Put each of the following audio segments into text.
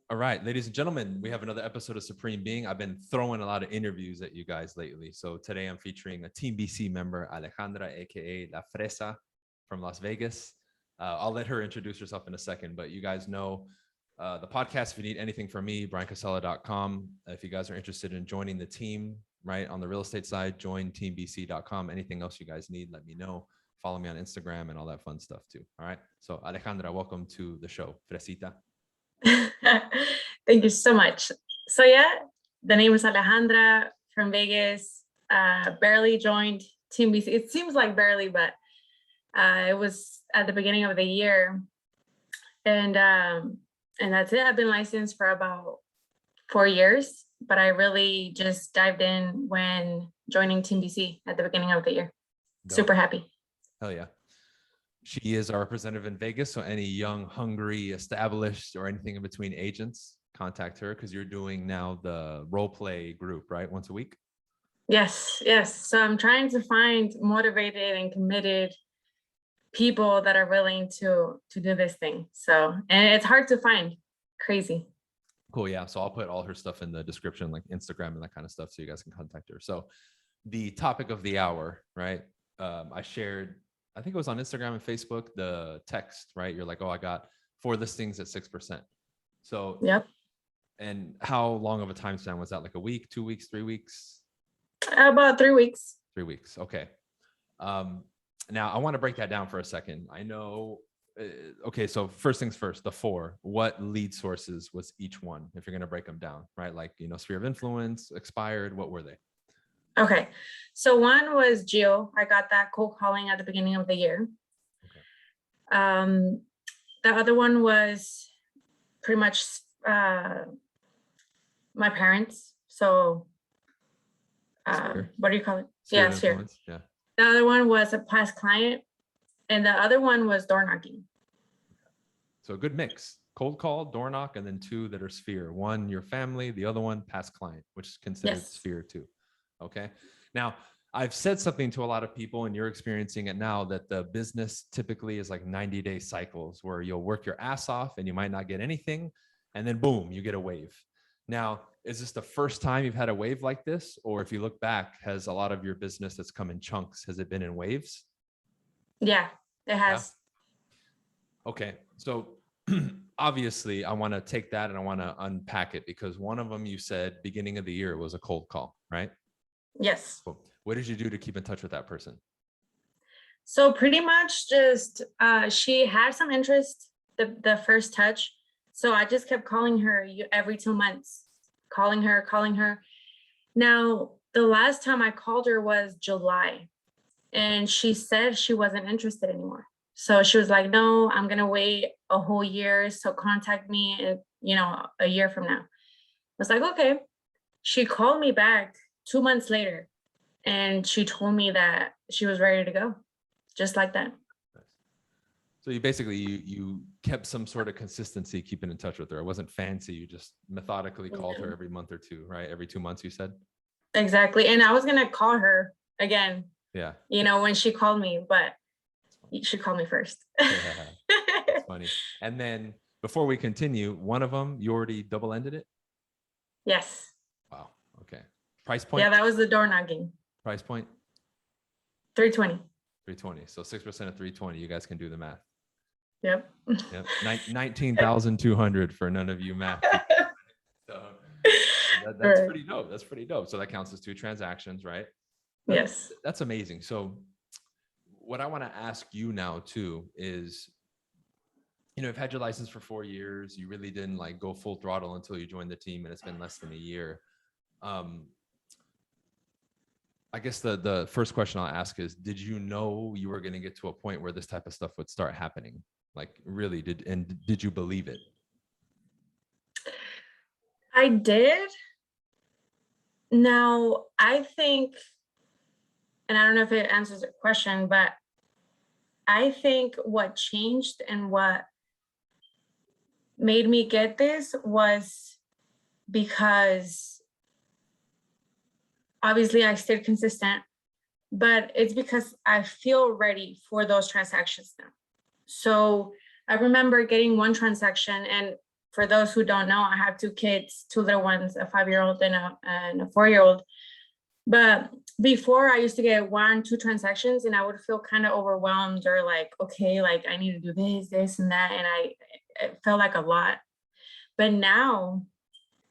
All right, ladies and gentlemen, we have another episode of Supreme Being. I've been throwing a lot of interviews at you guys lately. So today I'm featuring a Team BC member, Alejandra, aka La Fresa from Las Vegas. I'll let her introduce herself in a second, but you guys know the podcast. If you need anything from me, briancasella.com. If you guys are interested in joining the team, right, on the real estate side, join teambc.com. Anything else you guys need, let me know. Follow me on Instagram and all that fun stuff too. All right. So Alejandra, welcome to the show. Fresita. Thank you so much. So yeah, the name is Alejandra from Vegas. Barely joined Team BC. It seems like barely, but it was at the beginning of the year, and that's it. I've been licensed for about 4 years, but I really just dived in when joining Team BC at the beginning of the year. Dope. Super happy. Hell yeah. She is our representative in Vegas. So any young, hungry, established, or anything in between agents, contact her because you're doing now the role play group, right? Once a week? Yes. So I'm trying to find motivated and committed people that are willing to do this thing. So, and it's hard to find. Crazy. Cool. Yeah. So I'll put all her stuff in the description, like Instagram and that kind of stuff, so you guys can contact her. So the topic of the hour, right? I shared, I think it was on Instagram and Facebook, the text, right? You're like, oh, I got 4 listings at 6%. So, yep. And how long of a time span was that? Like a week, 2 weeks, 3 weeks? About 3 weeks. 3 weeks. Okay. Now I want to break that down for a second. I know. Okay. So first things first, the 4, what lead sources was each one? If you're going to break them down, right? Like, sphere of influence, expired, what were they? Okay. So one was Geo. I got that cold calling at the beginning of the year. Okay. The other one was pretty much my parents. So what do you call it? Sphere of influence. Yeah. The other one was a past client, and the other one was door knocking. So a good mix. Cold call, door knock, and then 2 that are sphere. 1, your family, the other one, past client, which is considered sphere too. Okay. Now, I've said something to a lot of people, and you're experiencing it now, that the business typically is like 90-day cycles where you'll work your ass off and you might not get anything. And then boom, you get a wave. Now, is this the first time you've had a wave like this? Or if you look back, has a lot of your business that's come in chunks, has it been in waves? Yeah, it has. Yeah? Okay. So obviously I want to take that and I want to unpack it, because one of them you said beginning of the year was a cold call, right? Yes. Cool. What did you do to keep in touch with that person? So pretty much just she had some interest the first touch. So I just kept calling her every 2 months, calling her. Now, the last time I called her was July, and she said she wasn't interested anymore. So she was like, no, I'm going to wait a whole year. So contact me, a year from now. I was like, okay. She called me back 2 months later, and she told me that she was ready to go, just like that. So you basically, you kept some sort of consistency keeping in touch with her. It wasn't fancy. You just methodically called her every month or 2, right? Every 2 months, you said? Exactly. And I was going to call her again. Yeah. When she called me, but she called me first. Yeah. That's funny. And then before we continue, one of them, you already double-ended it? Yes. Wow. Okay. Price point? Yeah, that was the door knocking. Price point? 320. 320. So 6% of 320. You guys can do the math. Yep. 19,200 for none of you math. So that's pretty dope. That's pretty dope. So that counts as 2 transactions, right? Yes. That's amazing. So what I want to ask you now too is, you've had your license for 4 years. You really didn't like go full throttle until you joined the team, and it's been less than a year. I guess the first question I'll ask is, did you know you were going to get to a point where this type of stuff would start happening? Like, really, did you believe it? I did. Now, I think, and I don't know if it answers the question, but I think what changed and what made me get this was because obviously I stayed consistent, but it's because I feel ready for those transactions now. So I remember getting one transaction, and for those who don't know, I have two kids, two little ones, a 5-year-old and a 4-year-old. But before, I used to get 1, 2 transactions, and I would feel kind of overwhelmed, or like, okay, like I need to do this and that, and it felt like a lot. But now,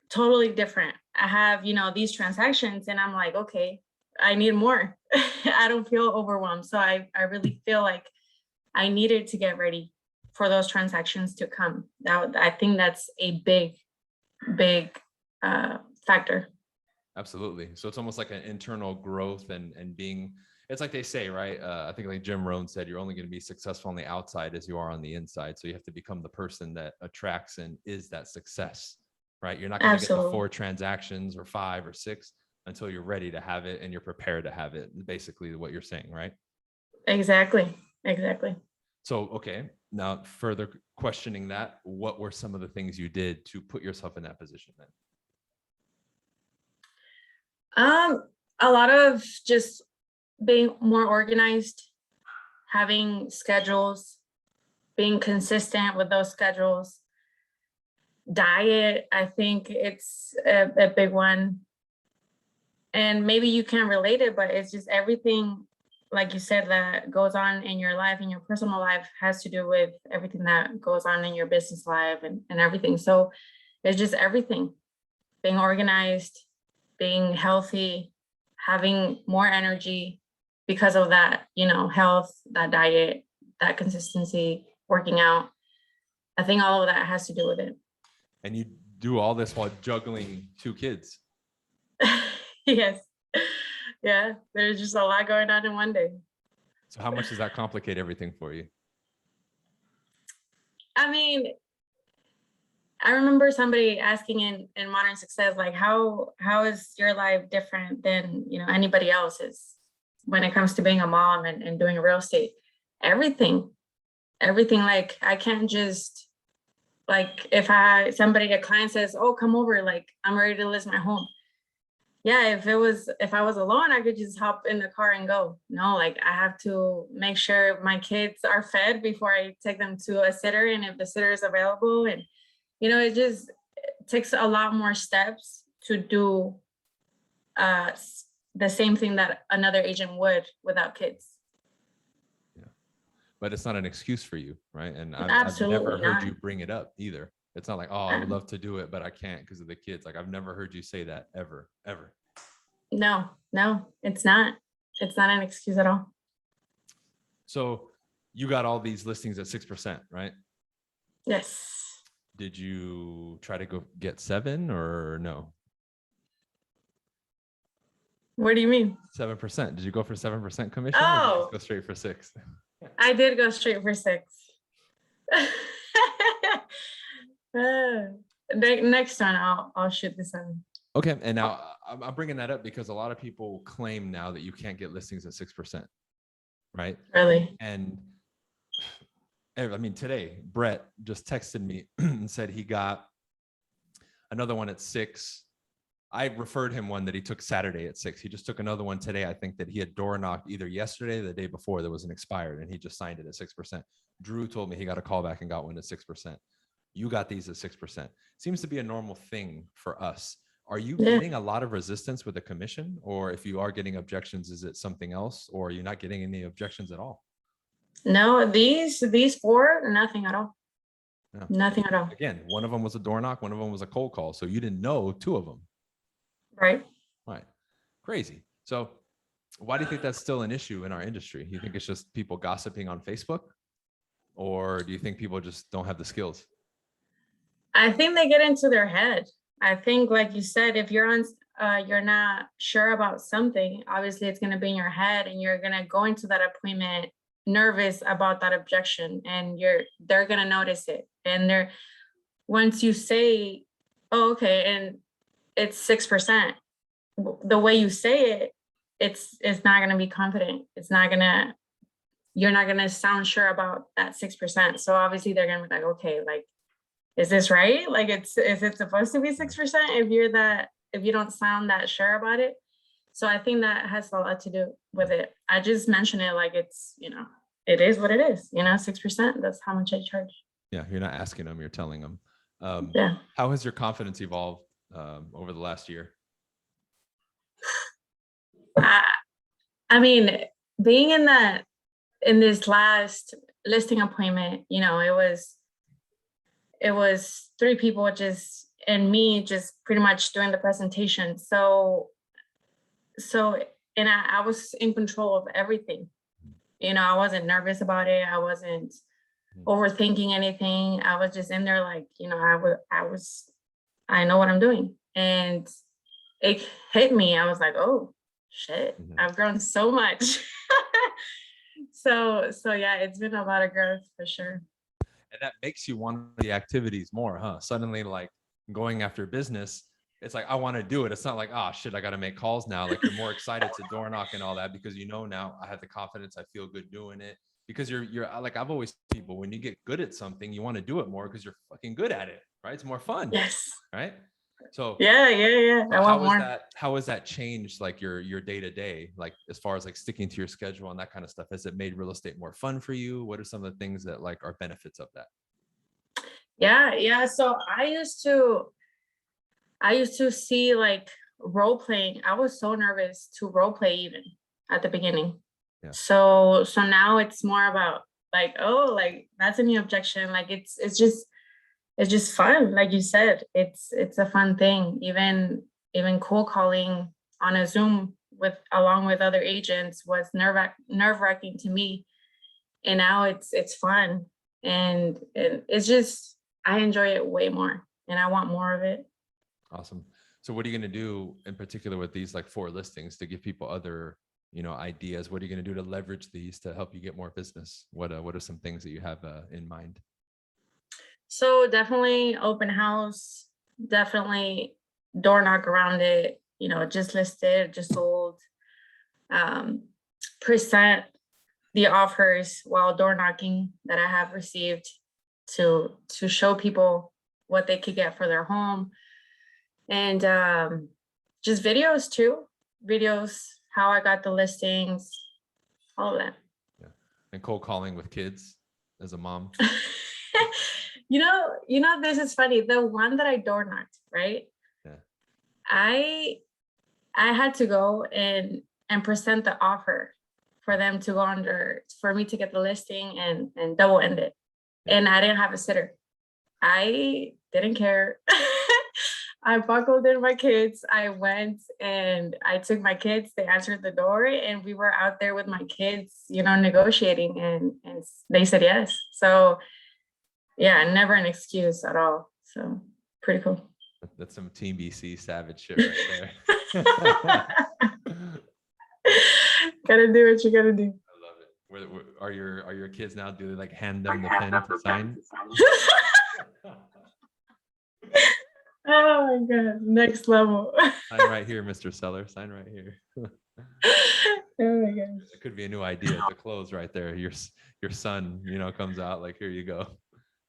totally different. I have, these transactions, and I'm like, okay, I need more. I don't feel overwhelmed. So I really feel like I needed to get ready for those transactions to come. I think that's a big factor. Absolutely. So it's almost like an internal growth and being, it's like they say, right? I think like Jim Rohn said, you're only going to be successful on the outside as you are on the inside. So you have to become the person that attracts and is that success, right? You're not going to get the 4 transactions or 5 or 6 until you're ready to have it and you're prepared to have it. Basically what you're saying, right? Exactly. So, okay. Now further questioning that, what were some of the things you did to put yourself in that position then? A lot of just being more organized, having schedules, being consistent with those schedules. Diet, I think it's a big one. And maybe you can't relate it, but it's just everything, like you said, that goes on in your life, in your personal life, has to do with everything that goes on in your business life and everything. So it's just everything. Being organized, being healthy, having more energy because of that, health, that diet, that consistency, working out. I think all of that has to do with it. And you do all this while juggling 2 kids. Yes. Yeah. There's just a lot going on in one day. So how much does that complicate everything for you? I mean, I remember somebody asking in Modern Success, like, how is your life different than, anybody else's when it comes to being a mom and doing real estate? Everything, like, I can't just, like, if a client says, oh, come over, like, I'm ready to list my home. Yeah, if I was alone, I could just hop in the car and go. No, like, I have to make sure my kids are fed before I take them to a sitter, and if the sitter is available, and it just takes a lot more steps to do the same thing that another agent would without kids. Yeah, but it's not an excuse for you, right? And I've Absolutely never heard not. you bring it up either. It's not like, oh, I would love to do it, but I can't because of the kids. Like, I've never heard you say that ever. No, it's not. It's not an excuse at all. So you got all these listings at 6%, right? Yes. Did you try to go get 7 or no? What do you mean? 7%. Did you go for 7% commission? Oh, or did you just go straight for 6? I did go straight for 6. Next one, I'll shoot the 7. Okay, and now I'm bringing that up because a lot of people claim now that you can't get listings at 6%, right? Really? And I mean, today Brett just texted me and said he got another one at 6. I referred him one that he took Saturday at 6. He just took another one today. I think that he had door knocked either yesterday or the day before. There was an expired, and he just signed it at 6%. Drew told me he got a call back and got one at 6%. You got these at 6%. Seems to be a normal thing for us. Are you getting a lot of resistance with the commission? Or if you are getting objections, is it something else? Or are you not getting any objections at all? No, these 4, nothing at all. Yeah. Nothing at all. Again, one of them was a door knock, one of them was a cold call. So you didn't know 2 of them. Right. Crazy. So why do you think that's still an issue in our industry? You think it's just people gossiping on Facebook? Or do you think people just don't have the skills? I think they get into their head. I think, like you said, if you're not sure about something, obviously it's going to be in your head, and you're going to go into that appointment nervous about that objection, and they're going to notice it. And once you say, oh, okay, and it's 6%, the way you say it, it's not going to be confident. You're not going to sound sure about that 6%. So obviously they're going to be like, okay, like, is this right? Like, is it supposed to be 6% if you don't sound that sure about it? So I think that has a lot to do with it. I just mentioned it like it's, it is what it is, 6%. That's how much I charge. Yeah, you're not asking them, you're telling them. Yeah. How has your confidence evolved over the last year? I mean, being in this last listing appointment, you know, it was three people just and me just pretty much doing the presentation. So and I was in control of everything. You know, I wasn't nervous about it. I wasn't overthinking anything. I was just in there like, you know, I know what I'm doing. And it hit me. I was like, oh shit, I've grown so much. So yeah, it's been a lot of growth for sure. And that makes you want the activities more, huh? Suddenly, like going after business, it's like, I want to do it. It's not like, oh shit, I got to make calls now. Like you're more excited to door knock and all that because you know now I have the confidence, I feel good doing it. Because you're like, I've always told people, when you get good at something, you want to do it more because you're fucking good at it, right? It's more fun, Yes. right? So Yeah. so I want more. how has that changed like your day to day, like as far as like sticking to your schedule and that kind of stuff? Has it made real estate more fun for you? What are some of the things that like are benefits of that? Yeah. So I used to see like role playing. I was so nervous to role play even at the beginning. Yeah. So now it's more about like, oh, like that's a new objection. Like it's just fun. Like you said, it's a fun thing. Even cold calling on a Zoom with along with other agents was nerve-wracking to me. And now it's fun. And it's just I enjoy it way more and I want more of it. Awesome. So what are you going to do in particular with these like 4 listings to give people other, you know, ideas? What are you going to do to leverage these to help you get more business? What are some things that you have in mind? So definitely open house, definitely door knock around it, you know, just listed, just sold. Present the offers while door knocking that I have received to show people what they could get for their home. And just videos too. Videos, how I got the listings, all of that. Yeah. And cold calling with kids as a mom. You know, this is funny. The one that I door knocked, right? Yeah. I had to go and present the offer for them to go under for me to get the listing and double end it. Yeah. And I didn't have a sitter. I didn't care. I buckled in my kids. I went and I took my kids. They answered the door and we were out there with my kids, you know, negotiating and they said yes. So yeah, never an excuse at all. So pretty cool. That's some Team BC savage shit right there. Gotta do what you gotta do. I love it. Are your kids now? Do they like hand them the pen to sign? Oh my God, next level. Sign right here, Mr. Seller. Sign right here. Oh my gosh. It could be a new idea to close right there. Your son, you know, comes out like, here you go.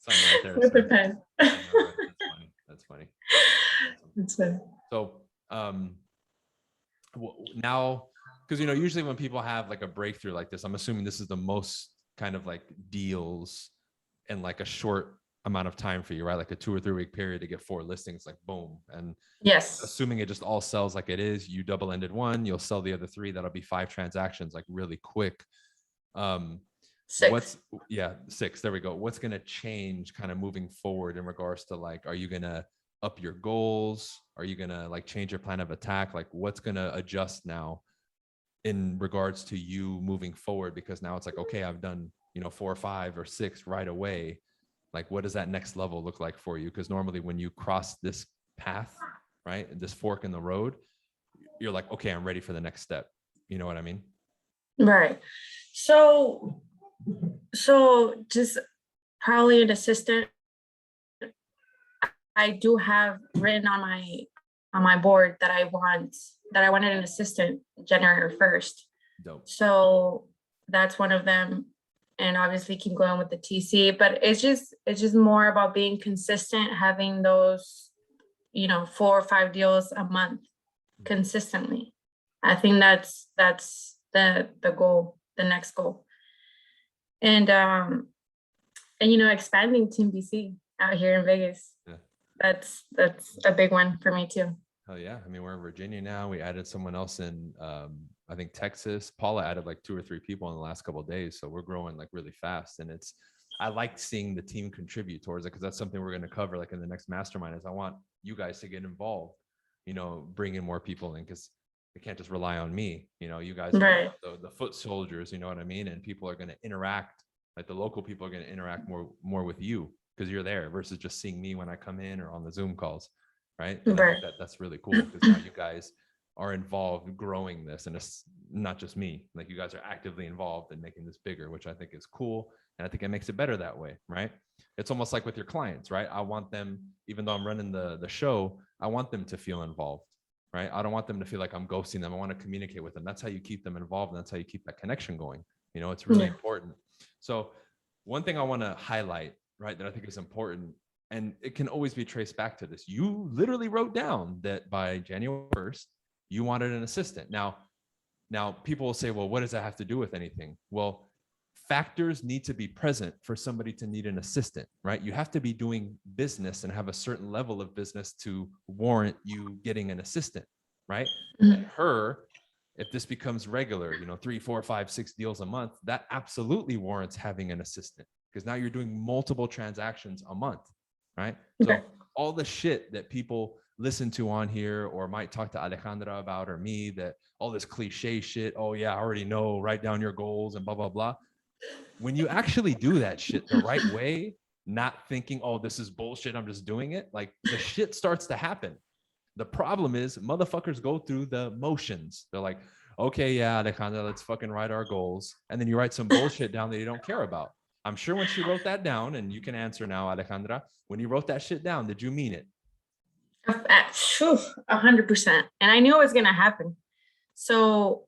Sign right there. With the pen. That's funny. That's funny. Awesome. It's funny. So now, because you know, usually when people have like a breakthrough like this, I'm assuming this is the most kind of like deals in like a short amount of time for you, right? Like a 2 or 3 week period to get 4 listings, like boom. And yes, assuming it just all sells like it is, you double-ended one, you'll sell the other 3. That'll be 5 transactions, like really quick. 6. 6. There we go. What's going to change kind of moving forward in regards to like, are you going to up your goals? Are you going to like change your plan of attack? Like what's going to adjust now in regards to you moving forward? Because now it's like, okay, I've done, you know, 4 or 5 or 6 right away. Like, what does that next level look like for you? Because normally when you cross this path, right, this fork in the road, you're like, okay, I'm ready for the next step. You know what I mean? Right. So just probably an assistant. I do have written on my board that I wanted an assistant January 1st. Dope. So that's one of them. And obviously keep going with the TC, but it's just more about being consistent, having those, you know, 4 or 5 deals a month consistently. I think that's the goal, the next goal. And you know, expanding Team BC. out here in Vegas. Yeah. That's a big one for me too. Oh yeah. I mean, we're in Virginia now. We added someone else in, I think Texas. Paula added like 2 or 3 people in the last couple of days. So we're growing like really fast. And I like seeing the team contribute towards it, because that's something we're going to cover like in the next mastermind. Is I want you guys to get involved, bring in more people in, because they can't just rely on me. You guys are Right. the foot soldiers, you know what I mean? And people are going to interact, like the local people are going to interact more with you, because you're there versus just seeing me when I come in or on the Zoom calls. Right. And I Right. think that's really cool, because now you guys are involved growing this, and it's not just me. Like, you guys are actively involved in making this bigger, which I think is cool. And I think it makes it better that way. Right. It's almost like with your clients, right? I want them, even though I'm running the show, I want them to feel involved. Right. I don't want them to feel like I'm ghosting them. I want to communicate with them. That's how you keep them involved. And that's how you keep that connection going. It's really important. So one thing I want to highlight, right, that I think is important, and it can always be traced back to this. You literally wrote down that by January 1st, you wanted an assistant. Now people will say, well, what does that have to do with anything? Well, factors need to be present for somebody to need an assistant, right? You have to be doing business and have a certain level of business to warrant you getting an assistant, right? And if this becomes regular, 3, 4, 5, 6 deals a month, that absolutely warrants having an assistant, because now you're doing multiple transactions a month, right? So all the shit that people listen to on here, or might talk to Alejandra about, or me, that all this cliche shit, oh yeah, I already know, write down your goals and blah, blah, blah. When you actually do that shit the right way, not thinking, oh, this is bullshit, I'm just doing it, like, the shit starts to happen. The problem is motherfuckers go through the motions. They're like, okay, yeah, Alejandra, let's fucking write our goals. And then you write some bullshit down that you don't care about. I'm sure when she wrote that down, and you can answer now, Alejandra, when you wrote that shit down, did you mean it? 100%. And I knew it was going to happen. So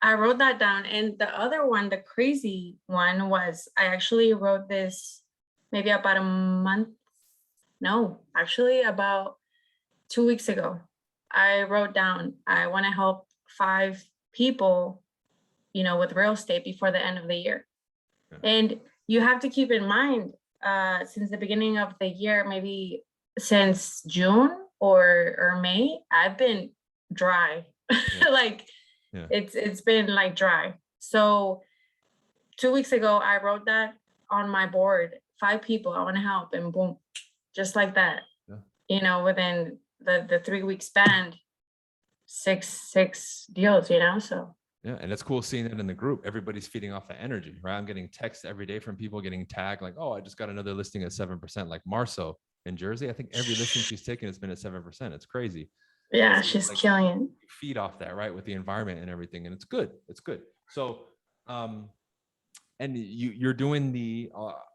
I wrote that down. And the other one, the crazy one, was I actually wrote this maybe about a month. No, actually about 2 weeks ago. I wrote down, I want to help 5 people, with real estate before the end of the year. Okay. And you have to keep in mind, since the beginning of the year, maybe since June or May, I've been dry. Yeah. It's been like dry. So 2 weeks ago, I wrote that on my board, 5 people I want to help, and boom, just like that. Yeah. Within the 3-week span, six deals, so. Yeah. And it's cool seeing it in the group. Everybody's feeding off the energy, right? I'm getting texts every day from people getting tagged like, oh, I just got another listing at 7%. Like Marceau in Jersey, I think every listing she's taken has been at 7%. It's crazy. Yeah, she's like, killing it. You feed off that, right? With the environment and everything. And it's good. It's good. So, and you're doing the,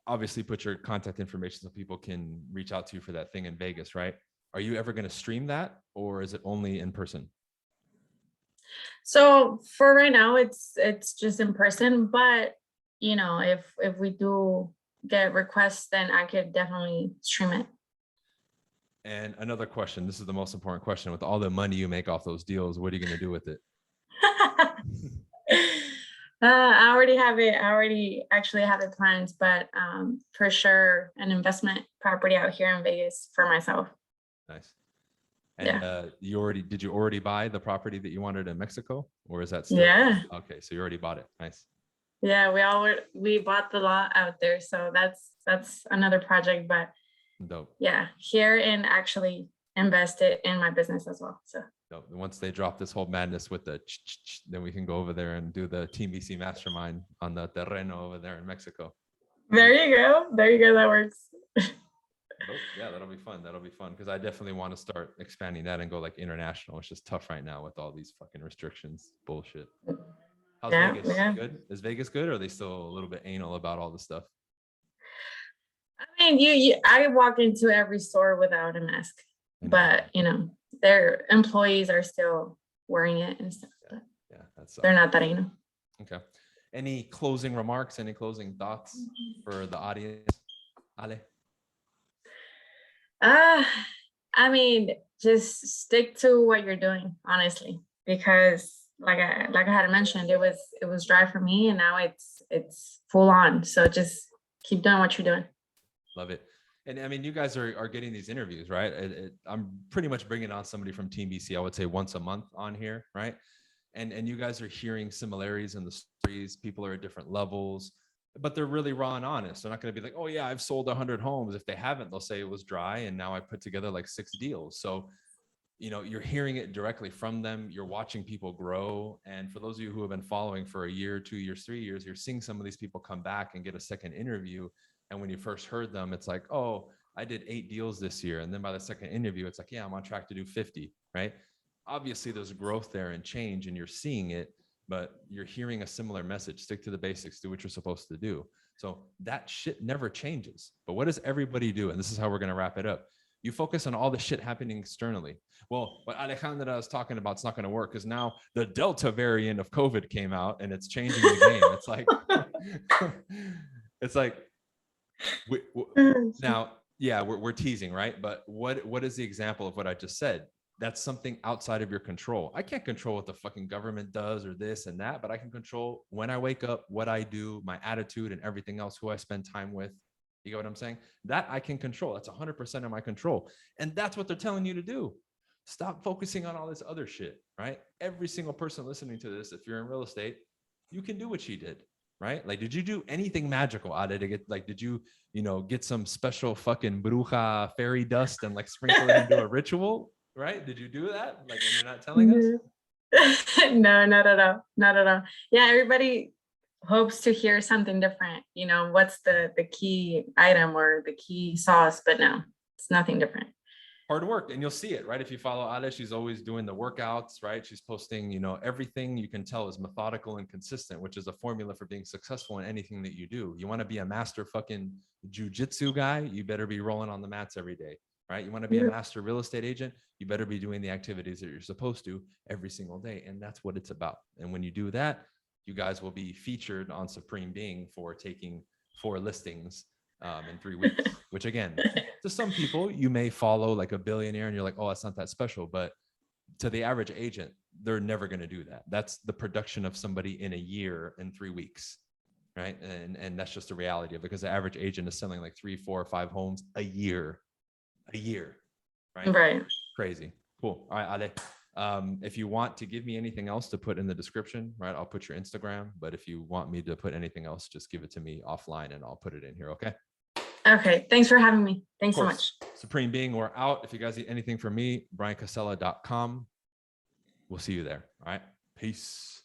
obviously put your contact information so people can reach out to you for that thing in Vegas, right? Are you ever going to stream that, or is it only in person? So for right now, it's just in person, but if we do get requests, then I could definitely stream it. And another question, this is the most important question: with all the money you make off those deals, what are you going to do with it? I already have it. I already actually have it planned, but for sure, an investment property out here in Vegas for myself. Nice. And did you already buy the property that you wanted in Mexico, or is that still? Yeah. Okay, so you already bought it. Nice. Yeah, we bought the lot out there, so that's another project, but dope. Yeah, here and actually invest it in my business as well. So dope. Once they drop this whole madness with the, then we can go over there and do the Team BC Mastermind on the terreno over there in Mexico. There you go. That works. Yeah, that'll be fun. Because I definitely want to start expanding that and go like international. It's just tough right now with all these fucking restrictions. Bullshit. How's Vegas? Yeah. Good? Is Vegas good, or are they still a little bit anal about all this stuff? I mean, I walk into every store without a mask, but their employees are still wearing it and stuff. Yeah, that's they're not that anal. Okay. Any closing remarks? Any closing thoughts for the audience, Ale? I mean, just stick to what you're doing, honestly, because like I had mentioned, it was dry for me, and now it's full on. So just keep doing what you're doing. Love it. And I mean, you guys are getting these interviews, right? I'm pretty much bringing on somebody from Team BC, I would say once a month on here, right? And you guys are hearing similarities in the stories. People are at different levels, but they're really raw and honest. They're not going to be like, oh yeah, I've sold 100 homes. If they haven't, they'll say it was dry and now I put together like 6 deals. So you're hearing it directly from them. You're watching people grow. And for those of you who have been following for a year, 2 years, 3 years, you're seeing some of these people come back and get a second interview. And when you first heard them, it's like, oh, I did 8 deals this year. And then by the second interview, it's like, yeah, I'm on track to do 50, right? Obviously there's growth there and change and you're seeing it, but you're hearing a similar message. Stick to the basics, do what you're supposed to do. So that shit never changes. But what does everybody do? And this is how we're going to wrap it up. You focus on all the shit happening externally. Well, what Alejandra is talking about is not going to work because now the Delta variant of COVID came out and it's changing the game. It's like, it's like, now, yeah, we're teasing, right? But what is the example of what I just said? That's something outside of your control. I can't control what the fucking government does or this and that, but I can control when I wake up, what I do, my attitude and everything else, who I spend time with. You get what I'm saying? That I can control. That's 100% of my control. And that's what they're telling you to do. Stop focusing on all this other shit, right? Every single person listening to this, if you're in real estate, you can do what she did, right? Like, did you do anything magical out of it to get, like, did you, get some special fucking bruja fairy dust and like sprinkle it into a ritual, right? Did you do that? Like, and you're not telling us? No, not at all. Not at all. Yeah, everybody hopes to hear something different. What's the key item or the key sauce, but no, it's nothing different. Hard work, and you'll see it, right? If you follow Ale, she's always doing the workouts, right? She's posting, everything you can tell is methodical and consistent, which is a formula for being successful in anything that you do. You want to be a master fucking jujitsu guy, you better be rolling on the mats every day, right? You want to be a master real estate agent, you better be doing the activities that you're supposed to every single day. And that's what it's about. And when you do that, you guys will be featured on Supreme Being for taking 4 listings in 3 weeks, which again, to some people, you may follow like a billionaire and you're like, oh, that's not that special. But to the average agent, they're never going to do that. That's the production of somebody in a year in 3 weeks, right? And that's just the reality of it, because the average agent is selling like 3, 4, 5 homes a year, right? Right. Crazy. Cool. All right, Ale. If you want to give me anything else to put in the description, right, I'll put your Instagram. But if you want me to put anything else, just give it to me offline and I'll put it in here. Okay. Okay. Thanks for having me. Thanks so much. Supreme Being, we're out. If you guys need anything from me, briancasella.com. We'll see you there. All right. Peace.